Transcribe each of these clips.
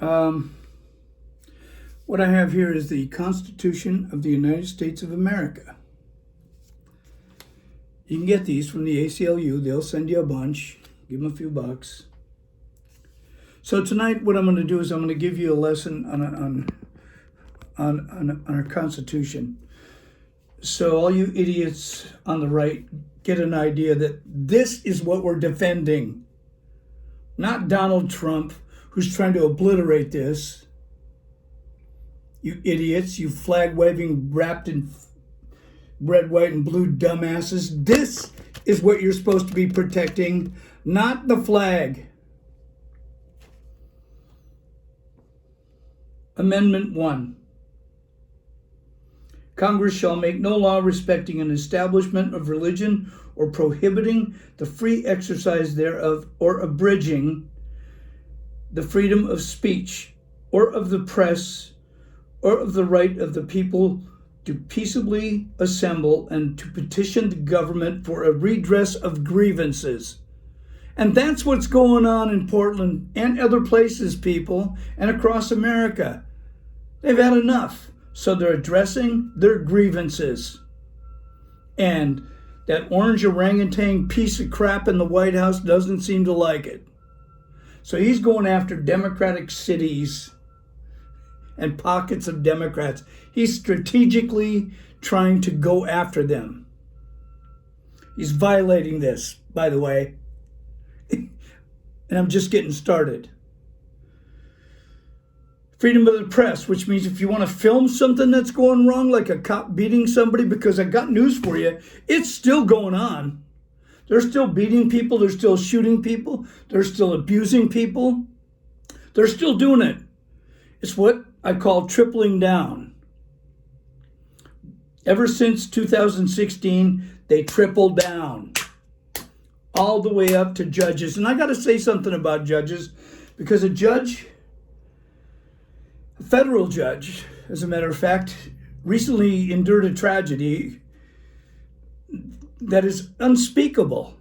Um, what I have here is the Constitution of the United States of America. You can get these from the ACLU. They'll send you a bunch. Give them a few bucks. So tonight, what I'm going to do is I'm going to give you a lesson on our Constitution. So all you idiots on the right get an idea that this is what we're defending. Not Donald Trump, who's trying to obliterate this. You idiots, you flag-waving, wrapped in red, white, and blue dumbasses. This is what you're supposed to be protecting, not the flag. Amendment 1. Congress shall make no law respecting an establishment of religion or prohibiting the free exercise thereof or abridging the freedom of speech or of the press or of the right of the people to peaceably assemble and to petition the government for a redress of grievances. And that's what's going on in Portland and other places, people, and across America. They've had enough. So they're addressing their grievances. And that orange orangutan piece of crap in the White House doesn't seem to like it. So he's going after Democratic cities and pockets of Democrats. He's strategically trying to go after them. He's violating this, by the way. And I'm just getting started. Freedom of the press, which means if you want to film something that's going wrong, like a cop beating somebody, because I got news for you, it's still going on. They're still beating people. They're still shooting people. They're still abusing people. They're still doing it. It's what I call tripling down. Ever since 2016, they tripled down all the way up to judges. And I got to say something about judges, because a federal judge, as a matter of fact, recently endured a tragedy that is unspeakable.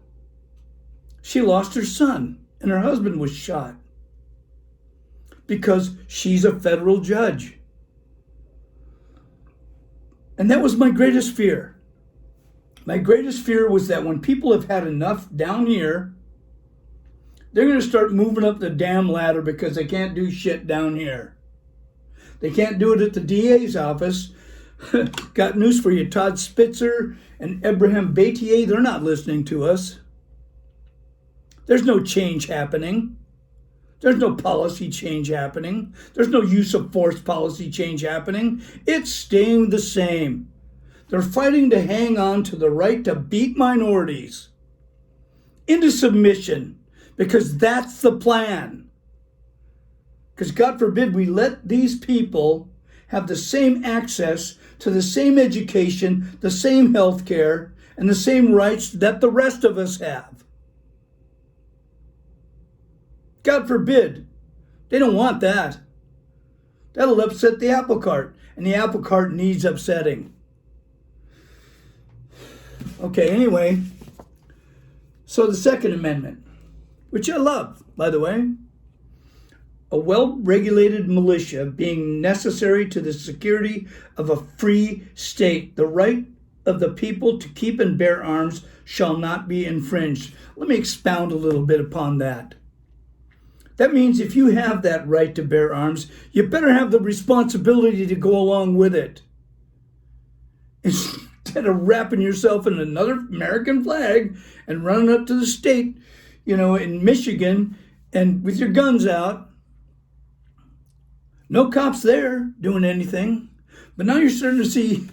She lost her son, and her husband was shot because she's a federal judge. And that was my greatest fear. My greatest fear was that when people have had enough down here, they're going to start moving up the damn ladder because they can't do shit down here. They can't do it at the DA's office. Got news for you. Todd Spitzer and Abraham Batier, they're not listening to us. There's no change happening. There's no policy change happening. There's no use of force policy change happening. It's staying the same. They're fighting to hang on to the right to beat minorities into submission because that's the plan. Because God forbid we let these people have the same access to the same education, the same health care, and the same rights that the rest of us have. God forbid. They don't want that. That'll upset the apple cart, and the apple cart needs upsetting. Okay, anyway, so the Second Amendment, which I love, by the way. A well-regulated militia being necessary to the security of a free state. The right of the people to keep and bear arms shall not be infringed. Let me expound a little bit upon that. That means if you have that right to bear arms, you better have the responsibility to go along with it. Instead of wrapping yourself in another American flag and running up to the state, in Michigan, and with your guns out. No cops there doing anything. But now you're starting to see,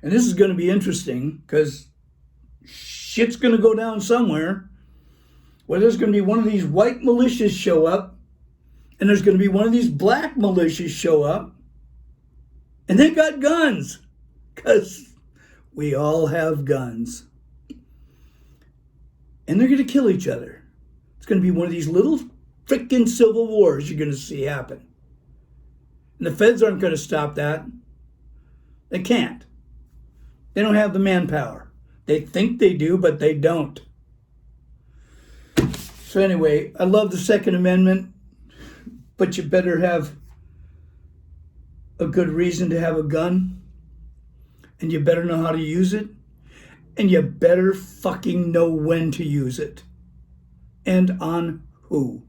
and this is going to be interesting because shit's going to go down somewhere, where there's going to be one of these white militias show up, and there's going to be one of these black militias show up, and they got guns because we all have guns. And they're going to kill each other. It's going to be one of these little freaking civil wars you're going to see happen. And the feds aren't going to stop that. They can't. They don't have the manpower. They think they do, but they don't. So anyway, I love the Second Amendment. but you better have a good reason to have a gun, and you better know how to use it, and you better fucking know when to use it, and on who.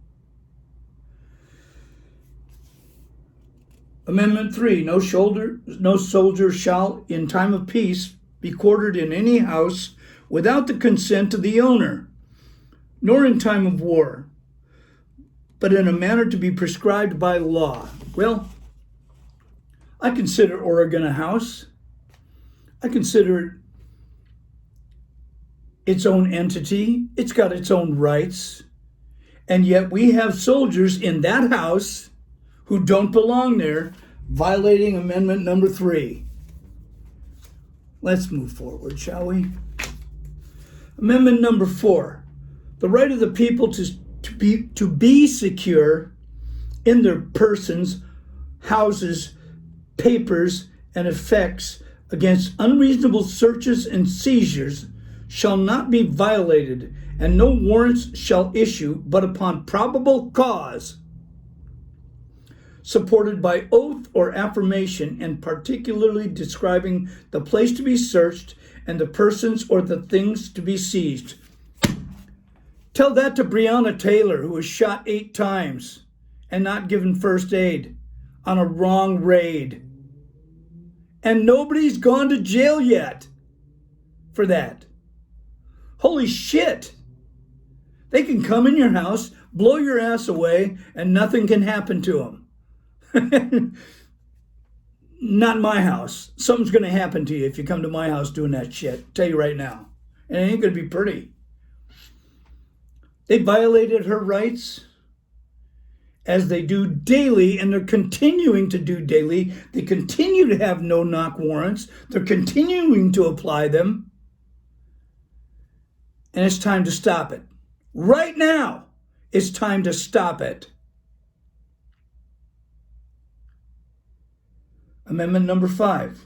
Amendment 3, no soldier shall, in time of peace, be quartered in any house without the consent of the owner, nor in time of war, but in a manner to be prescribed by law. Well, I consider Oregon a house. I consider it its own entity. It's got its own rights. And yet we have soldiers in that house who don't belong there, violating Amendment number 3. Let's move forward, shall we? Amendment number 4. The right of the people to be secure in their persons, houses, papers, and effects against unreasonable searches and seizures shall not be violated, and no warrants shall issue but upon probable cause, supported by oath or affirmation, and particularly describing the place to be searched and the persons or the things to be seized. Tell that to Breonna Taylor, who was shot 8 times and not given first aid on a wrong raid. And nobody's gone to jail yet for that. Holy shit. They can come in your house, blow your ass away, and nothing can happen to them. Not my house. Something's going to happen to you if you come to my house doing that shit. I'll tell you right now. And it ain't going to be pretty. They violated her rights, as they do daily, and they're continuing to do daily. They continue to have no-knock warrants. They're continuing to apply them. And it's time to stop it. Right now, it's time to stop it. Amendment number 5.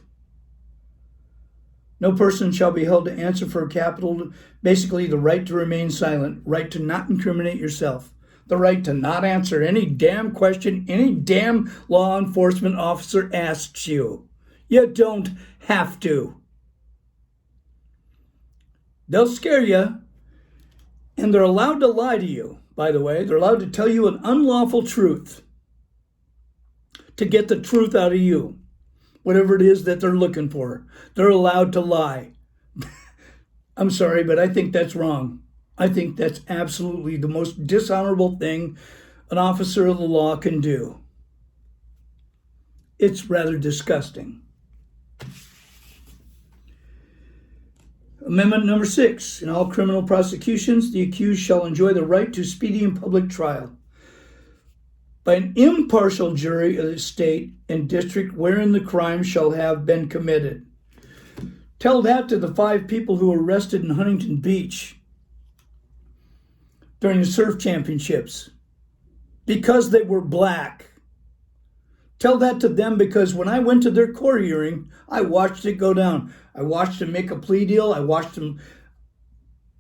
No person shall be held to answer for capital, basically the right to remain silent, right to not incriminate yourself, the right to not answer any damn question any damn law enforcement officer asks you. You don't have to. They'll scare you, and they're allowed to lie to you, by the way. They're allowed to tell you an unlawful truth to get the truth out of you. Whatever it is that they're looking for, they're allowed to lie. I'm sorry, but I think that's wrong. I think that's absolutely the most dishonorable thing an officer of the law can do. It's rather disgusting. Amendment number 6. In all criminal prosecutions, the accused shall enjoy the right to speedy and public trial by an impartial jury of the state and district wherein the crime shall have been committed. Tell that to the 5 people who were arrested in Huntington Beach during the surf championships because they were black. Tell that to them, because when I went to their court hearing, I watched it go down. I watched them make a plea deal. I watched them,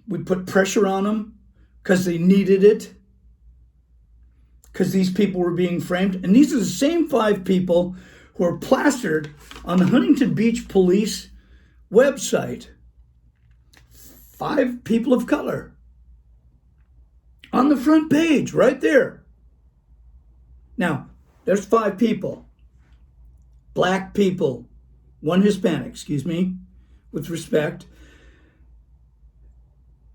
we put pressure on them because they needed it, because these people were being framed. And these are the same 5 people who are plastered on the Huntington Beach Police website. 5 people of color on the front page right there. Now, there's 5 people, black people, 1 Hispanic, with respect.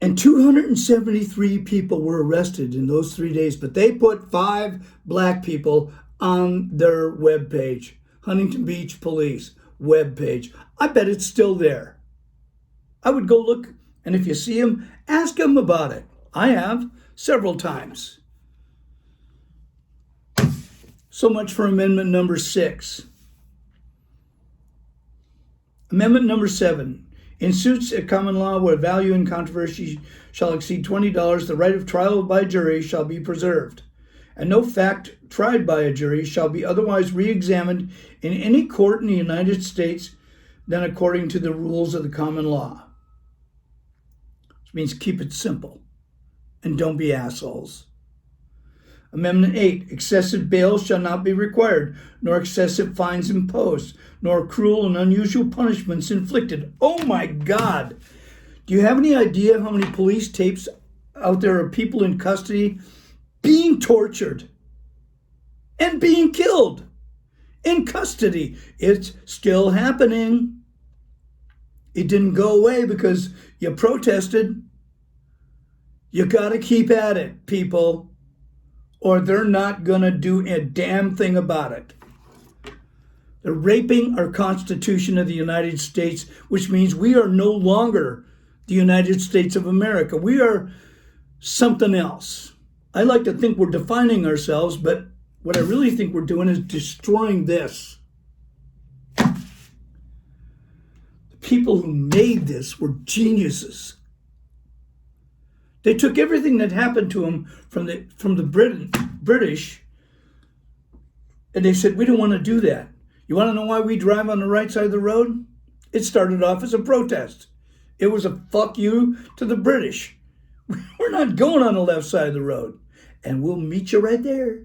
And 273 people were arrested in those 3 days, but they put 5 black people on their webpage, Huntington Beach Police webpage. I bet it's still there. I would go look, and if you see them, ask them about it. I have several times. So much for amendment number 6. Amendment number 7. In suits at common law where value and controversy shall exceed $20, the right of trial by jury shall be preserved, and no fact tried by a jury shall be otherwise re-examined in any court in the United States than according to the rules of the common law. Which means keep it simple and don't be assholes. Amendment 8, excessive bail shall not be required, nor excessive fines imposed, nor cruel and unusual punishments inflicted. Oh my God! Do you have any idea how many police tapes out there of people in custody being tortured and being killed in custody? It's still happening. It didn't go away because you protested. You got to keep at it, people, or they're not going to do a damn thing about it. They're raping our Constitution of the United States, which means we are no longer the United States of America. We are something else. I like to think we're defining ourselves, but what I really think we're doing is destroying this. The people who made this were geniuses. They took everything that happened to them from the British, and they said, we don't want to do that. You want to know why we drive on the right side of the road? It started off as a protest. It was a fuck you to the British. We're not going on the left side of the road. And we'll meet you right there.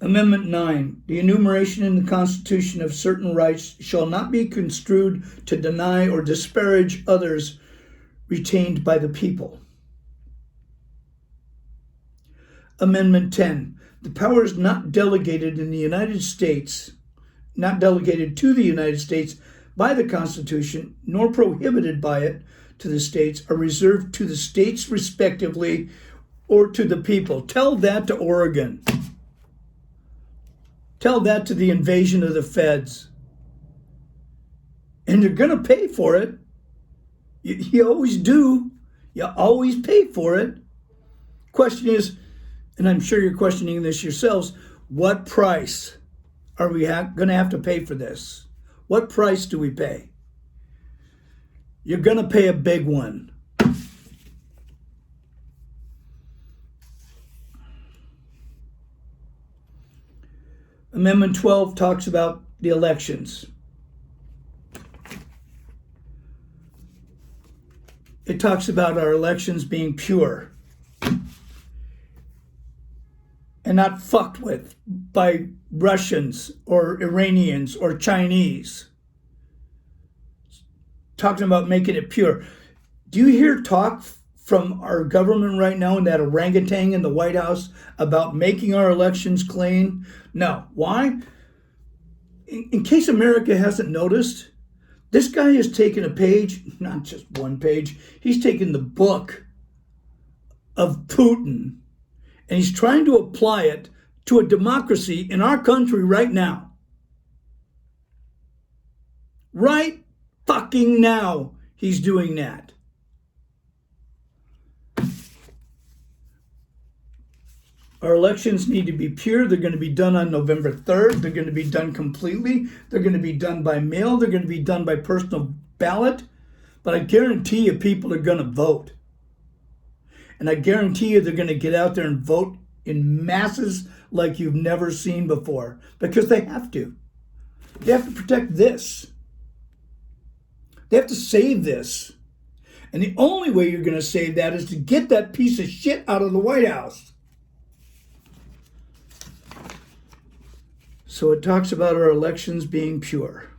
Amendment 9. The enumeration in the Constitution of certain rights shall not be construed to deny or disparage others retained by the people. Amendment 10. The powers not delegated in the United States, not delegated to the United States by the Constitution, nor prohibited by it to the states, are reserved to the states respectively or to the people. Tell that to Oregon. Tell that to the invasion of the feds. And you're going to pay for it. You always do. You always pay for it. Question is, and I'm sure you're questioning this yourselves, what price are we going to have to pay for this? What price do we pay? You're going to pay a big one. Amendment 12 talks about the elections. It talks about our elections being pure and not fucked with by Russians or Iranians or Chinese. Talking about making it pure. Do you hear talk from our government right now and that orangutan in the White House about making our elections clean? No. Why? In case America hasn't noticed, this guy has taken a page, not just one page, he's taken the book of Putin and he's trying to apply it to a democracy in our country right now. Right fucking now, he's doing that. Our elections need to be pure. They're going to be done on November 3rd. They're going to be done completely. They're going to be done by mail. They're going to be done by personal ballot. But I guarantee you people are going to vote. And I guarantee you they're going to get out there and vote in masses like you've never seen before. Because they have to. They have to protect this. They have to save this. And the only way you're going to save that is to get that piece of shit out of the White House. So it talks about our elections being pure.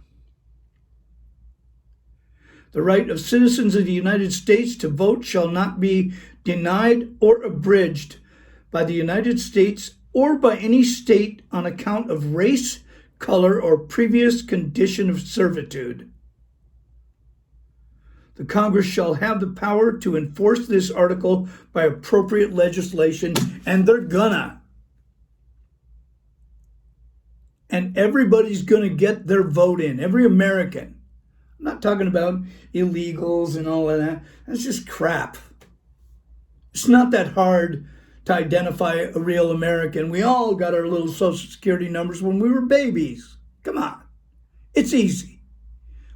The right of citizens of the United States to vote shall not be denied or abridged by the United States or by any state on account of race, color, or previous condition of servitude. The Congress shall have the power to enforce this article by appropriate legislation, and they're gonna. And everybody's going to get their vote in, every American. I'm not talking about illegals and all of that. That's just crap. It's not that hard to identify a real American. We all got our little Social Security numbers when we were babies. Come on. It's easy.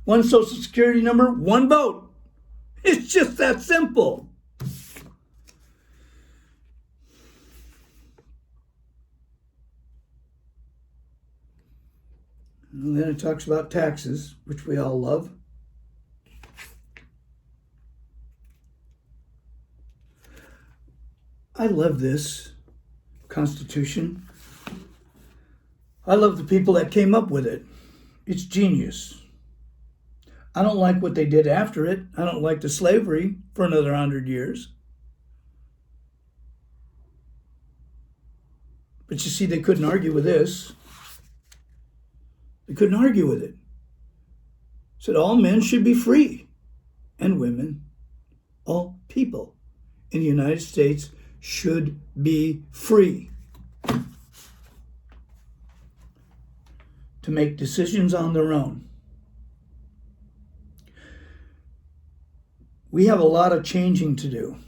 One Social Security number, one vote. It's just that simple. And then it talks about taxes, which we all love. I love this Constitution. I love the people that came up with it. It's genius. I don't like what they did after it. I don't like the slavery for another 100 years. But you see, they couldn't argue with this. They couldn't argue with it. Said all men should be free, and women, all people in the United States should be free to make decisions on their own. We have a lot of changing to do.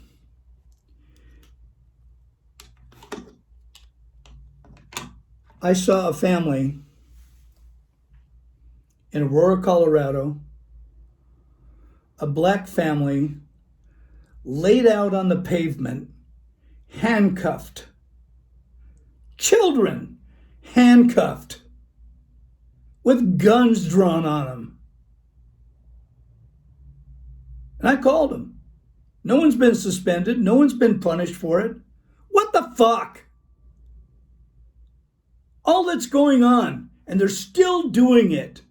I saw a family in Aurora, Colorado, a black family laid out on the pavement, handcuffed. Children handcuffed with guns drawn on them. And I called them. No one's been suspended. No one's been punished for it. What the fuck? All that's going on, and they're still doing it.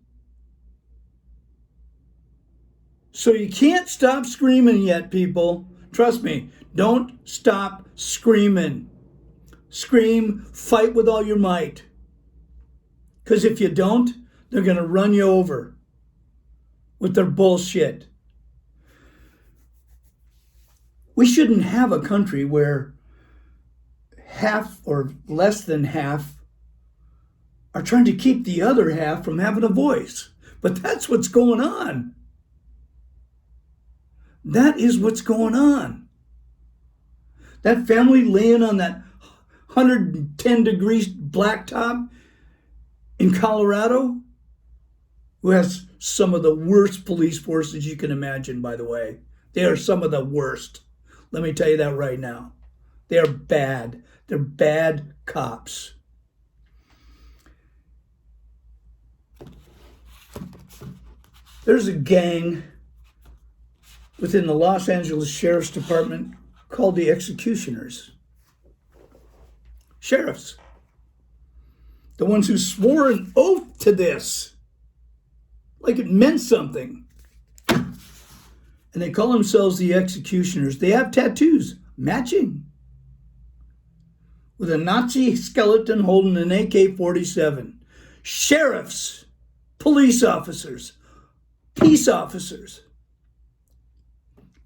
So you can't stop screaming yet, people. Trust me, don't stop screaming. Scream, fight with all your might. Because if you don't, they're going to run you over with their bullshit. We shouldn't have a country where half or less than half are trying to keep the other half from having a voice. But that's what's going on. That is what's going on. That family laying on that 110 degrees blacktop in Colorado, who has some of the worst police forces you can imagine, by the way. They are some of the worst. Let me tell you that right now. They are bad. They're bad cops. There's a gang within the Los Angeles Sheriff's Department called the Executioners. Sheriffs. The ones who swore an oath to this. Like it meant something. And they call themselves the Executioners. They have tattoos matching. With a Nazi skeleton holding an AK-47. Sheriffs. Police officers. Peace officers.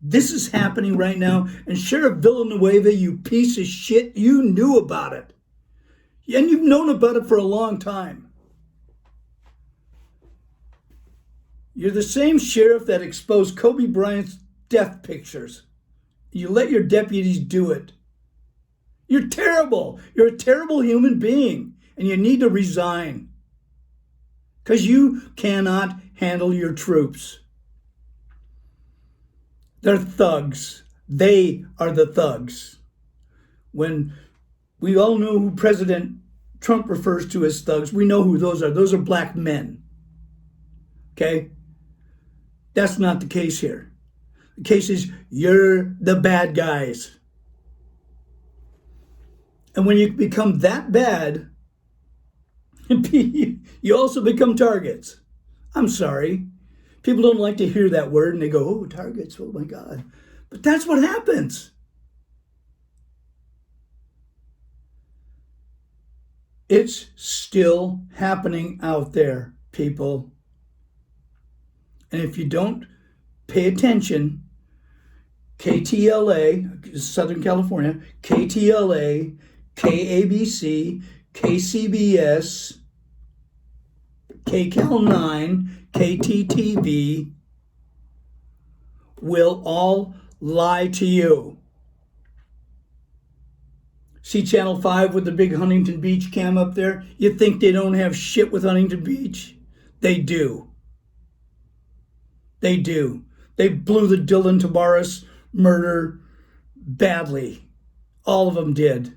This is happening right now. And Sheriff Villanueva, you piece of shit, you knew about it. And you've known about it for a long time. You're the same sheriff that exposed Kobe Bryant's death pictures. You let your deputies do it. You're terrible. You're a terrible human being. And you need to resign. Because you cannot handle your troops. They're thugs. They are the thugs. When we all know who President Trump refers to as thugs, we know who those are. Those are black men. Okay? That's not the case here. The case is you're the bad guys. And when you become that bad, you also become targets. I'm sorry. People don't like to hear that word and they go, oh, targets, oh my God. But that's what happens. It's still happening out there, people. And if you don't pay attention, KTLA, Southern California, KTLA, KABC, KCBS, KCAL9, KTTV will all lie to you. See Channel 5 with the big Huntington Beach cam up there? You think they don't have shit with Huntington Beach? They do. They do. They blew the Dylan Tavares murder badly. All of them did.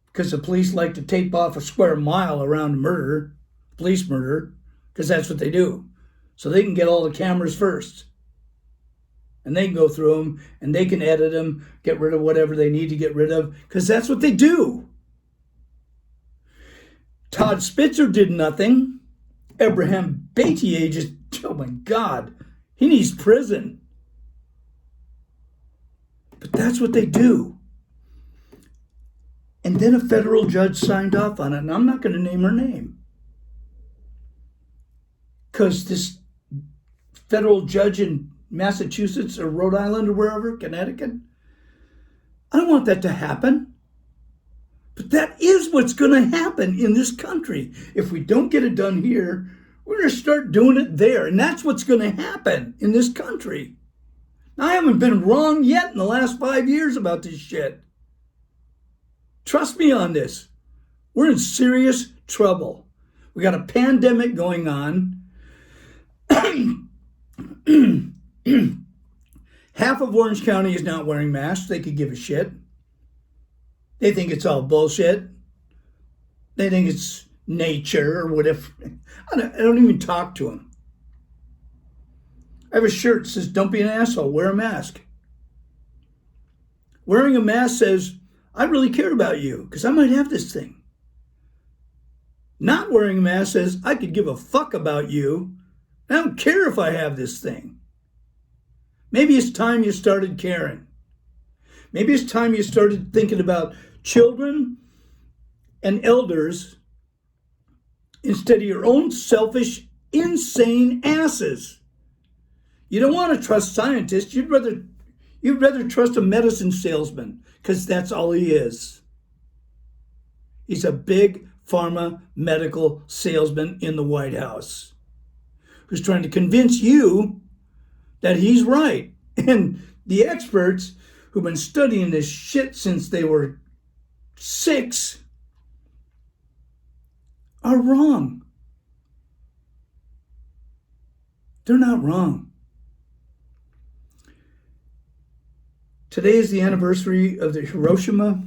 Because the police like to tape off a square mile around murder, police murder, because that's what they do. So they can get all the cameras first. And they can go through them and they can edit them, get rid of whatever they need to get rid of, because that's what they do. Todd Spitzer did nothing. Abraham Batier just, oh my God, he needs prison. But that's what they do. And then a federal judge signed off on it, and I'm not going to name her name. Because this federal judge in Massachusetts or Rhode Island or wherever, Connecticut, I don't want that to happen. But that is what's going to happen in this country. If we don't get it done here, we're going to start doing it there. And that's what's going to happen in this country. Now, I haven't been wrong yet in the last 5 years about this shit. Trust me on this. We're in serious trouble. We got a pandemic going on. Half of Orange County is not wearing masks. They could give a shit. They think it's all bullshit. They think it's nature or whatever. I don't even talk to them. I have a shirt that says, "Don't be an asshole, wear a mask." Wearing a mask says, I really care about you because I might have this thing. Not wearing a mask says, I could give a fuck about you. I don't care if I have this thing. Maybe it's time you started caring. Maybe it's time you started thinking about children and elders instead of your own selfish, insane asses. You don't want to trust scientists. You'd rather trust a medicine salesman because that's all he is. He's a big pharma medical salesman in the White House who's trying to convince you that he's right. And the experts who've been studying this shit since they were 6 are wrong. They're not wrong. Today is the anniversary of the Hiroshima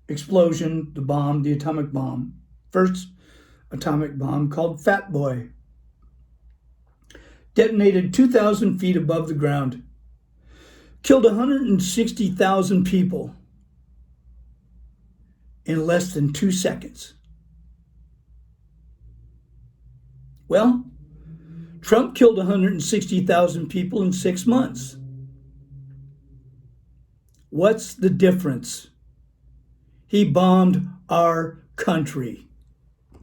explosion, the bomb, the atomic bomb. First atomic bomb called Fat Boy. Detonated 2,000 feet above the ground. Killed 160,000 people in less than 2 seconds. Well, Trump killed 160,000 people in 6 months. What's the difference? He bombed our country.